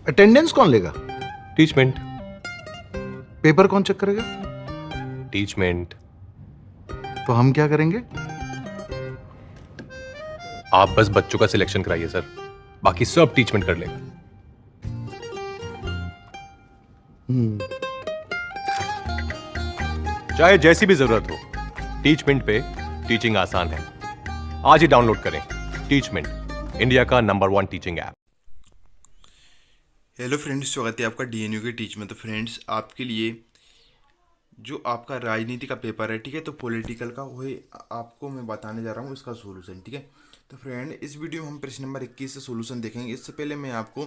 Attendance कौन लेगा? Teachmint. Paper कौन चेक करेगा? टीचमेंट। तो हम क्या करेंगे? आप बस बच्चों का सिलेक्शन कराइए सर, बाकी सब टीचमेंट कर लेगा। चाहे जैसी भी जरूरत हो, टीचमेंट पे टीचिंग आसान है। आज ही डाउनलोड करें टीचमेंट, इंडिया का number 1 teaching app. Hello friends, स्वागत है आपका डीएनयू के टीच में। तो फ्रेंड्स, आपके लिए जो आपका राजनीति का पेपर है, ठीक है, तो पॉलिटिकल का वही आपको मैं बताने जा रहा हूँ इसका सोल्यूशन, ठीक है। तो फ्रेंड, इस वीडियो में हम प्रश्न नंबर 21 से सोल्यूशन देखेंगे। इससे पहले मैं आपको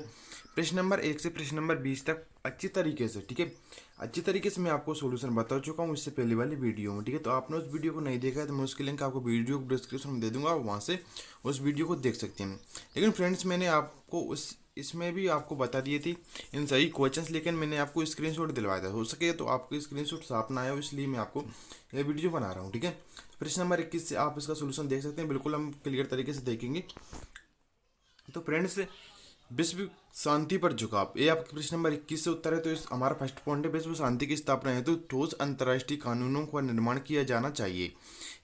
प्रश्न नंबर 1 से प्रश्न नंबर 20 तक अच्छी तरीके से, ठीक है, अच्छी तरीके से मैं आपको सोल्यूशन बता चुका हूँ इससे पहले वाली वीडियो में, ठीक है। तो आपने उस वीडियो को नहीं देखा है तो मैं उसकी लिंक आपको वीडियो डिस्क्रिप्शन में दे दूंगा, आप वहाँ से उस वीडियो को देख सकते हैं। लेकिन फ्रेंड्स, मैंने आपको इसमें भी आपको बता दिए थी इन सही क्वेश्चंस, लेकिन मैंने आपको स्क्रीनशॉट दिलवाया था। हो सके तो आपको स्क्रीनशॉट साफ ना आया हो, इसलिए मैं आपको ये वीडियो बना रहा हूँ, ठीक है। प्रश्न नंबर 21 से आप इसका सोल्यूशन देख सकते हैं, बिल्कुल हम क्लियर तरीके से देखेंगे। तो फ्रेंड्स, विश्व शांति पर झुकाव, ये आपके प्रश्न नंबर 21 से उत्तर है। तो इस हमारा फर्स्ट पॉइंट है, विश्व शांति की स्थापना हेतु ठोस अंतर्राष्ट्रीय कानूनों का निर्माण किया जाना चाहिए।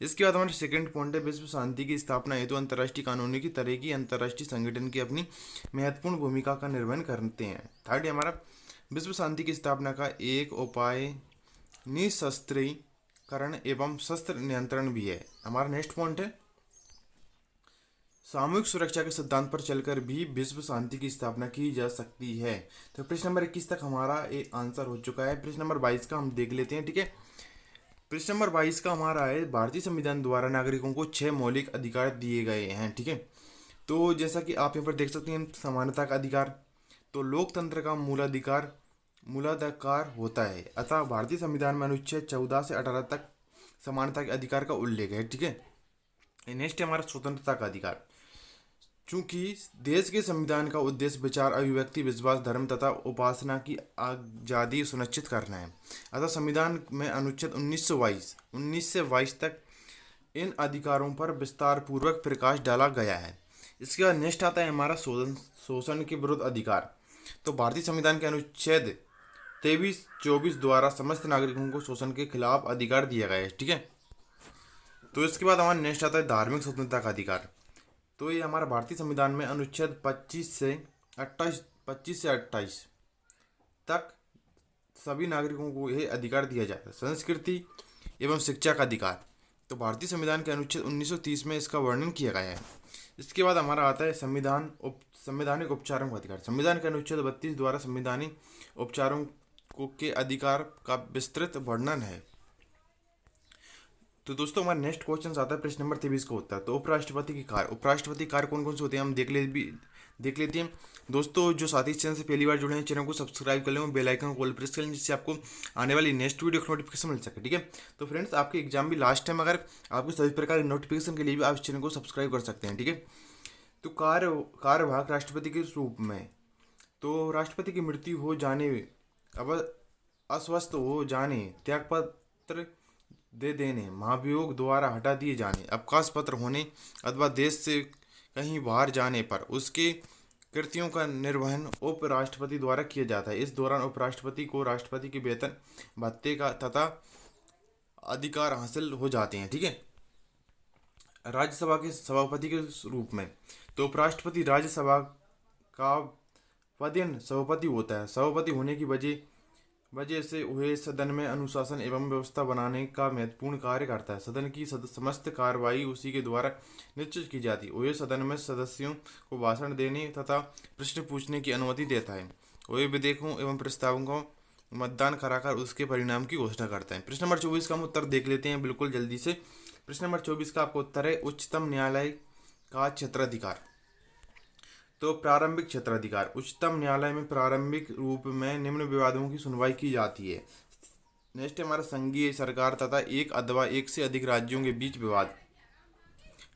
इसके बाद हमारा सेकंड पॉइंट है, विश्व शांति की स्थापना हेतु अंतर्राष्ट्रीय कानूनों की तरह की अंतर्राष्ट्रीय संगठन की अपनी महत्वपूर्ण भूमिका का निर्वहन करते हैं। थर्ड है हमारा, विश्व शांति की स्थापना का एक उपाय निशस्त्रीकरण एवं शस्त्र नियंत्रण भी है। हमारा नेक्स्ट पॉइंट है, सामूहिक सुरक्षा के सिद्धांत पर चलकर भी विश्व शांति की स्थापना की जा सकती है। तो प्रश्न नंबर 21 तक हमारा एक आंसर हो चुका है। प्रश्न नंबर 22 का हम देख लेते हैं, ठीक है। प्रश्न नंबर 22 का हमारा है, भारतीय संविधान द्वारा नागरिकों को 6 मौलिक अधिकार दिए गए हैं, ठीक है। तो जैसा कि आप यहाँ पर देख सकते हैं, समानता का अधिकार, तो लोकतंत्र का मूलाधिकार होता है। अतः भारतीय संविधान में अनुच्छेद 14 से 18 तक समानता के अधिकार का उल्लेख है, ठीक है। नेक्स्ट है हमारा स्वतंत्रता का अधिकार। चूंकि देश के संविधान का उद्देश्य विचार, अभिव्यक्ति, विश्वास, धर्म तथा उपासना की आज़ादी सुनिश्चित करना है, अतः संविधान में अनुच्छेद 19 से 22 तक इन अधिकारों पर विस्तार पूर्वक प्रकाश डाला गया है। इसके बाद नेक्स्ट आता है हमारा शोषण के विरुद्ध अधिकार। तो भारतीय संविधान के अनुच्छेद 23-24 द्वारा समस्त नागरिकों को शोषण के खिलाफ अधिकार दिया गया है, ठीक है। तो इसके बाद हमारा नेक्स्ट आता है धार्मिक स्वतंत्रता का अधिकार। तो ये हमारा भारतीय संविधान में अनुच्छेद 25 से 28 तक सभी नागरिकों को यह अधिकार दिया जाता है। संस्कृति एवं शिक्षा का अधिकार, तो भारतीय संविधान के अनुच्छेद 1930 में इसका वर्णन किया गया है। इसके बाद हमारा आता है संवैधानिक उपचारों का अधिकार। संविधान के अनुच्छेद 32 द्वारा संवैधानिक उपचारों के अधिकार का विस्तृत वर्णन है। तो दोस्तों, हमारा नेक्स्ट क्वेश्चन आता है प्रश्न नंबर 23 का उत्तर। तो उपराष्ट्रपति के कार्य, उपराष्ट्रपति कार्य कौन कौन से होते हैं हम देख लेते हैं। दोस्तों, जो साथी चैनल से पहली बार जुड़े हैं, चैनल को सब्सक्राइब कर लें, बेल आइकन को ऑल प्रेस कर लें, जिससे आपको आने वाली नेक्स्ट वीडियो का नोटिफिकेशन मिल सके, ठीक है। तो फ्रेंड्स, आपके एग्जाम भी लास्ट टाइम, अगर आपको सभी प्रकार के नोटिफिकेशन के लिए भी आप इस चैनल को सब्सक्राइब कर सकते हैं, ठीक है। तो कार्यवाहक राष्ट्रपति के रूप में, तो राष्ट्रपति की मृत्यु हो जाने, अब अस्वस्थ हो जाने, त्यागपत्र दे देने, महाभियोग द्वारा हटा दिए जाने, अवकाश पत्र होने अथवा देश से कहीं बाहर जाने पर उसके कृतियों का निर्वहन उपराष्ट्रपति द्वारा किया जाता है। इस दौरान उपराष्ट्रपति को राष्ट्रपति के वेतन भत्ते का तथा अधिकार हासिल हो जाते हैं, ठीक है। राज्यसभा के सभापति के रूप में, तो उपराष्ट्रपति राज्यसभा का पदेन सभापति होता है। सभापति होने की वजह से वह सदन में अनुशासन एवं व्यवस्था बनाने का महत्वपूर्ण कार्य करता है। सदन की समस्त कार्रवाई उसी के द्वारा निश्चित की जाती है। वह सदन में सदस्यों को भाषण देने तथा प्रश्न पूछने की अनुमति देता है। वह विधेयकों एवं प्रस्तावों को मतदान कराकर उसके परिणाम की घोषणा करता है। प्रश्न नंबर 24 का हम उत्तर देख लेते हैं बिल्कुल जल्दी से। प्रश्न नंबर 24 का आपका उत्तर है, उच्चतम न्यायालय का क्षेत्राधिकार। तो प्रारंभिक क्षेत्राधिकार, उच्चतम न्यायालय में प्रारंभिक रूप में निम्न विवादों की सुनवाई की जाती है। नेक्स्ट हमारा संघीय सरकार तथा एक अथवा एक से अधिक राज्यों के बीच विवाद।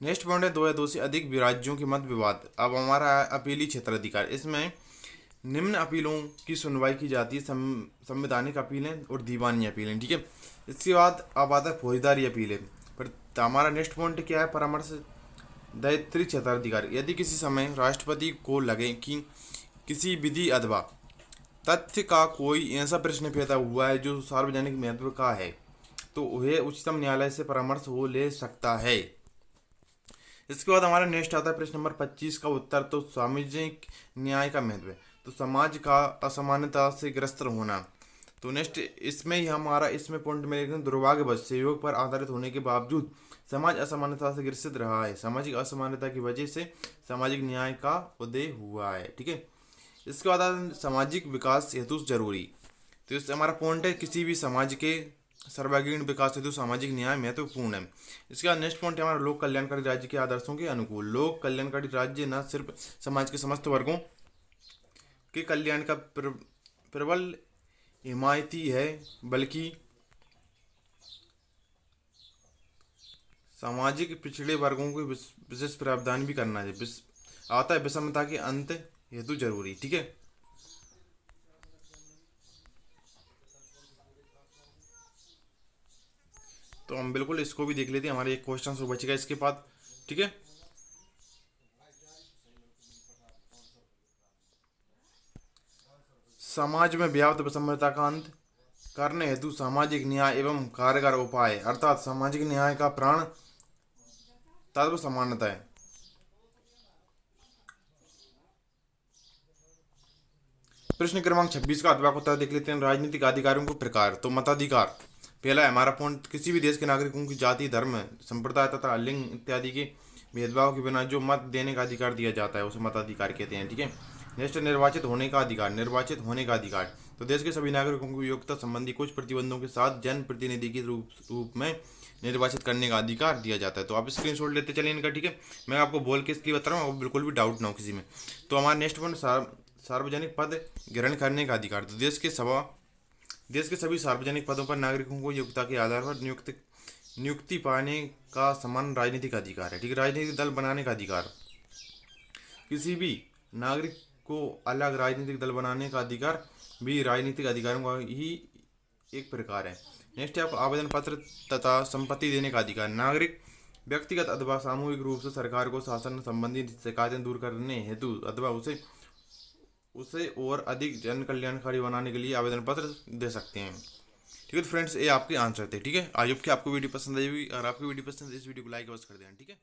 नेक्स्ट पॉइंट है, 2 या 2 से अधिक राज्यों के मध्य विवाद। अब हमारा अपीली क्षेत्राधिकार, इसमें निम्न अपीलों की सुनवाई की जाती है, संवैधानिक अपीलें और दीवानी अपीलें, ठीक है। इसके बाद अब आता है फौजदारी अपीलें। पर हमारा नेक्स्ट पॉइंट क्या है, परामर्श दायित्व क्षेत्राधिकार। यदि किसी समय राष्ट्रपति को लगे कि किसी विधि अथवा तथ्य का कोई ऐसा प्रश्न पैदा हुआ है जो सार्वजनिक महत्व का है तो वह उच्चतम न्यायालय से परामर्श हो ले सकता है। इसके बाद हमारा नेक्स्ट आता है प्रश्न नंबर 25 का उत्तर। तो सामाजिक न्याय का महत्व है तो समाज का असमानता से ग्रस्त होना। तो नेक्स्ट इसमें ही हमारा इसमें पॉइंट में लिखते हैं दुर्भाग्यवश सहयोग पर आधारित होने के बावजूद समाज असमानता से ग्रसित रहा है। सामाजिक असमानता की वजह से सामाजिक न्याय का उदय हुआ है। ठीक है, इसके बाद आता है सामाजिक विकास हेतु जरूरी। तो इससे हमारा पॉइंट है किसी भी समाज के सर्वांगीण विकास हेतु सामाजिक न्याय महत्वपूर्ण है। इसके बाद नेक्स्ट पॉइंट है हमारा लोक कल्याणकारी राज्य के आदर्शों के अनुकूल। लोक कल्याणकारी राज्य न सिर्फ समाज के समस्त वर्गों के कल्याण का प्रबल हिमायती है बल्कि सामाजिक पिछड़े वर्गों को विशेष प्रावधान भी करना है। आता है विषमता के अंत हेतु जरूरी। ठीक है, तो हम बिल्कुल इसको भी देख लेते हैं। हमारे एक क्वेश्चन तो बचेगा इसके बाद। ठीक है, समाज में व्याप्त विषमता का अंत करने हेतु सामाजिक न्याय एवं कारगर उपाय अर्थात सामाजिक न्याय का प्राण तत्व समानता है। प्रश्न क्रमांक 26 का अथवा उत्तर देख लेते हैं। राजनीतिक अधिकारियों को प्रकार। तो मताधिकार पहला है हमारा पॉइंट किसी भी देश के नागरिकों की जाति धर्म संप्रदाय तथा लिंग इत्यादि के भेदभाव के बिना जो मत देने का अधिकार दिया जाता है उसे मताधिकार कहते हैं। ठीक है, नेक्स्ट निर्वाचित होने का अधिकार। निर्वाचित होने का अधिकार तो देश के सभी नागरिकों को योग्यता संबंधी कुछ प्रतिबंधों के साथ जन प्रतिनिधि के रूप में निर्वाचित करने का अधिकार दिया जाता है। तो आप स्क्रीनशॉट लेते चलिए इनका। ठीक है, मैं आपको बोल के इसलिए बता रहा हूँ बिल्कुल भी डाउट ना हो किसी में। तो हमारा नेक्स्ट पॉइंट सार्वजनिक पद ग्रहण करने का अधिकार। तो देश के सभी सार्वजनिक पदों पर नागरिकों को योग्यता के आधार पर नियुक्ति पाने का समान राजनीतिक अधिकार है। ठीक है, राजनीतिक दल बनाने का अधिकार। किसी भी नागरिक को अलग राजनीतिक दल बनाने का अधिकार भी राजनीतिक अधिकारों का ही एक प्रकार है। नेक्स्ट है आवेदन पत्र तथा संपत्ति देने का अधिकार। नागरिक व्यक्तिगत अथवा सामूहिक रूप से सरकार को शासन संबंधी शिकायतें दूर करने हेतु अथवा उसे और अधिक जन कल्याणकारी बनाने के लिए आवेदन पत्र दे सकते हैं। ठीक है, तो फ्रेंड्स ये आपके आंसर थे। ठीक है, आई होप कि आपको वीडियो पसंद आई होगी और आपको वीडियो पसंद है इस वीडियो को लाइक अवश्य कर देना। ठीक है।